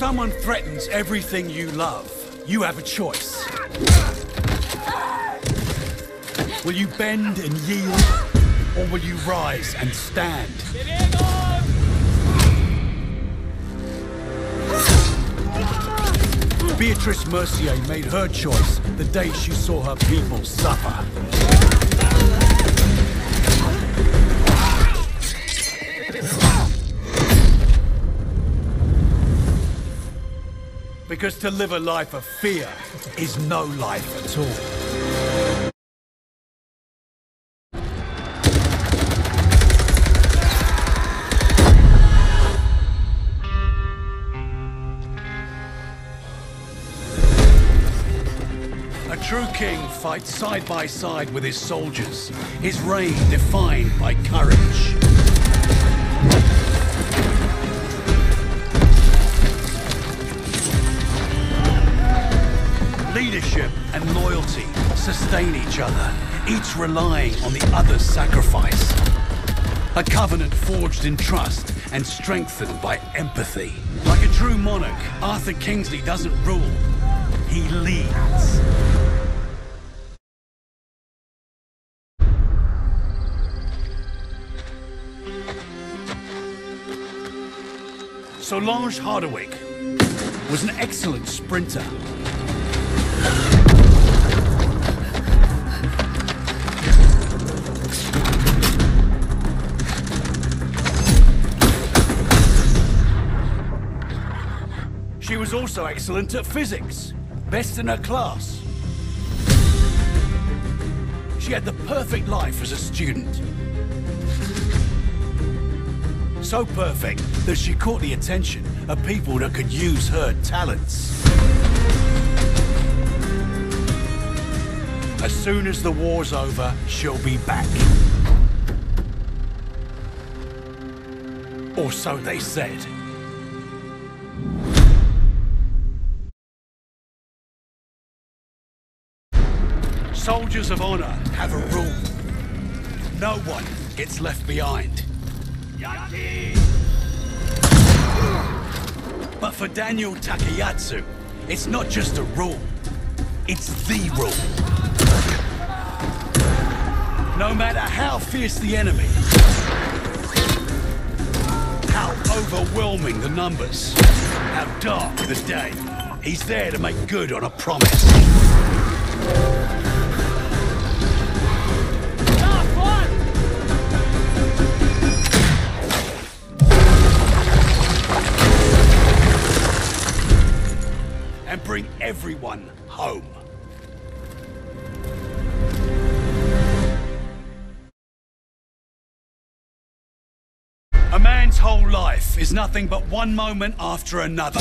someone threatens everything you love, you have a choice. Will you bend and yield, or will you rise and stand? Beatrice Mercier made her choice the day she saw her people suffer. Because to live a life of fear is no life at all. A true king fights side by side with his soldiers, his reign defined by courage. Leadership and loyalty sustain each other, each relying on the other's sacrifice. A covenant forged in trust and strengthened by empathy. Like a true monarch, Arthur Kingsley doesn't rule, he leads. Solange Hardwick was an excellent sprinter. She was also excellent at physics, best in her class. She had the perfect life as a student. So perfect that she caught the attention of people that could use her talents. As soon as the war's over, she'll be back. Or so they said. Soldiers of honor have a rule. No one gets left behind. But for Daniel Takayatsu, it's not just a rule, it's the rule. No matter how fierce the enemy, how overwhelming the numbers, how dark the day, he's there to make good on a promise. And bring everyone home. A man's whole life is nothing but one moment after another.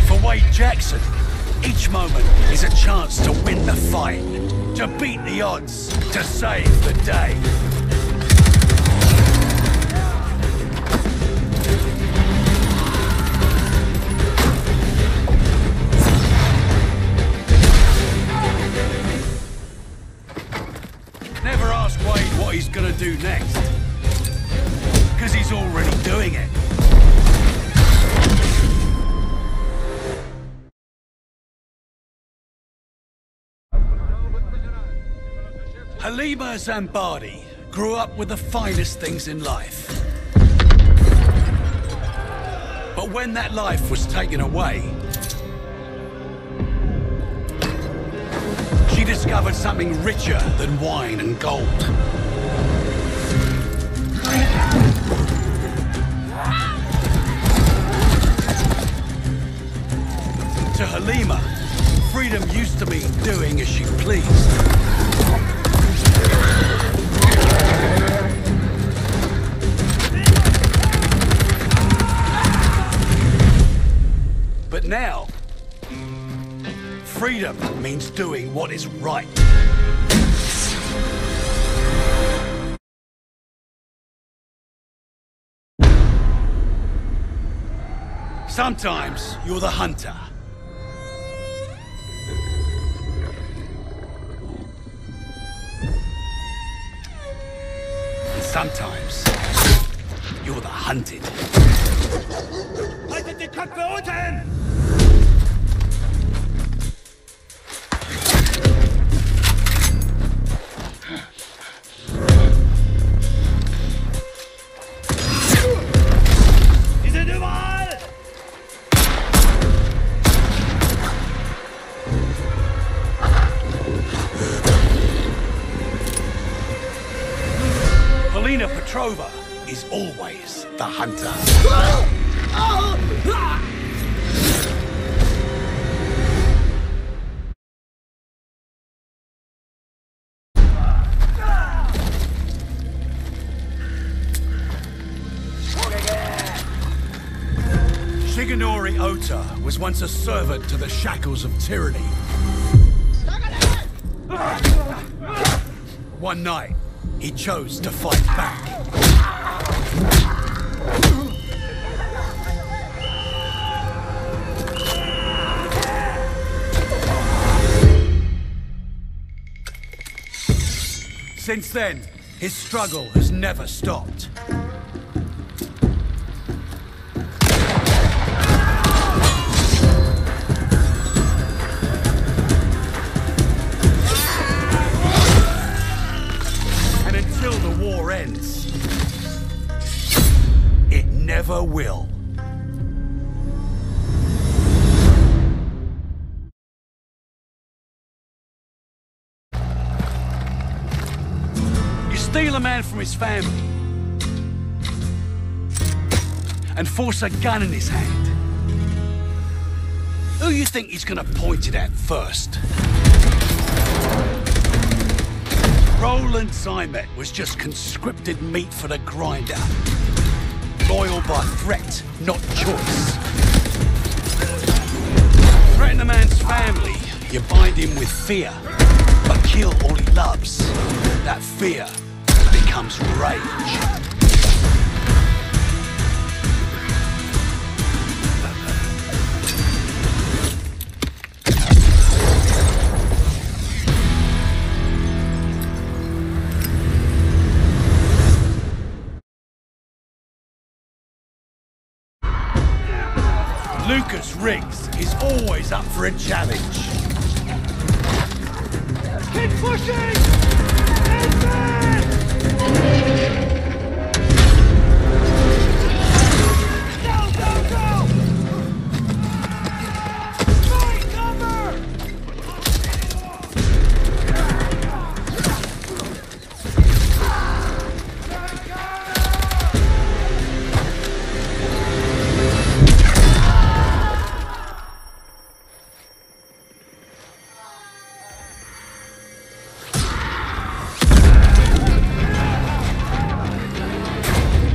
For Wade Jackson, each moment is a chance to win the fight, to beat the odds, to save the day. Never ask Wade what he's gonna do next, because he's already doing it. Halima Zambadi grew up with the finest things in life. But when that life was taken away, she discovered something richer than wine and gold. To Halima, freedom used to mean doing as she pleased. But now, freedom means doing what is right. Sometimes you're the hunter. sometimes you're the hunted. Haltet die Köpfe unten! Sie sind überall! Polina Petrova is always the hunter. Shigenori Ota was once a servant to the shackles of tyranny. One night, he chose to fight back. Since then, his struggle has never stopped. And until the war ends, it never will. Steal a man from his family and force a gun in his hand. Who you think he's gonna point it at first? Roland Zymet was just conscripted meat for the grinder. Loyal by threat, not choice. Threaten a man's family, you bind him with fear. But kill all he loves. That fear becomes rage. Lucas Riggs is always up for a challenge. Keep pushing! Advance! Go, go, go! Find cover!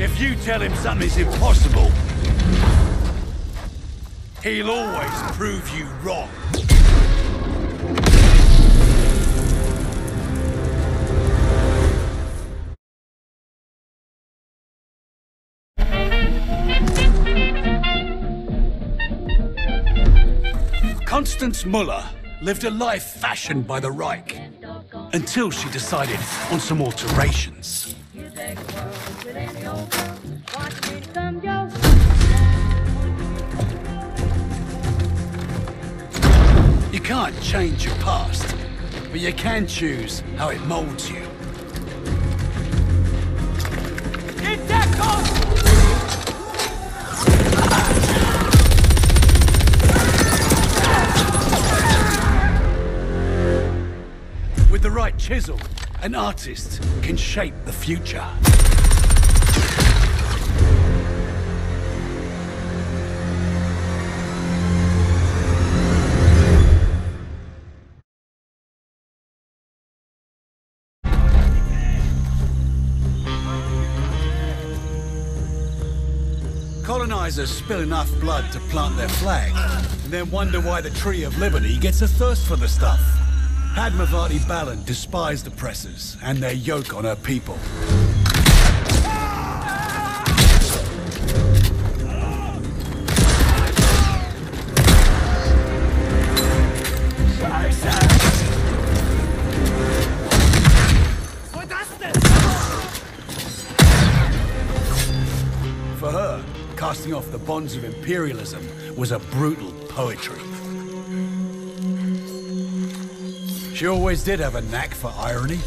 If you tell him something's impossible, he'll always prove you wrong. Constance Muller lived a life fashioned by the Reich until she decided on some alterations. You can't change your past, but you can choose how it molds you. With the right chisel, an artist can shape the future. Colonizers spill enough blood to plant their flag, and then wonder why the Tree of Liberty gets a thirst for the stuff. Padmavati Balan despised oppressors and their yoke on her people. For her, casting off the bonds of imperialism was a brutal poetry. She always did have a knack for irony.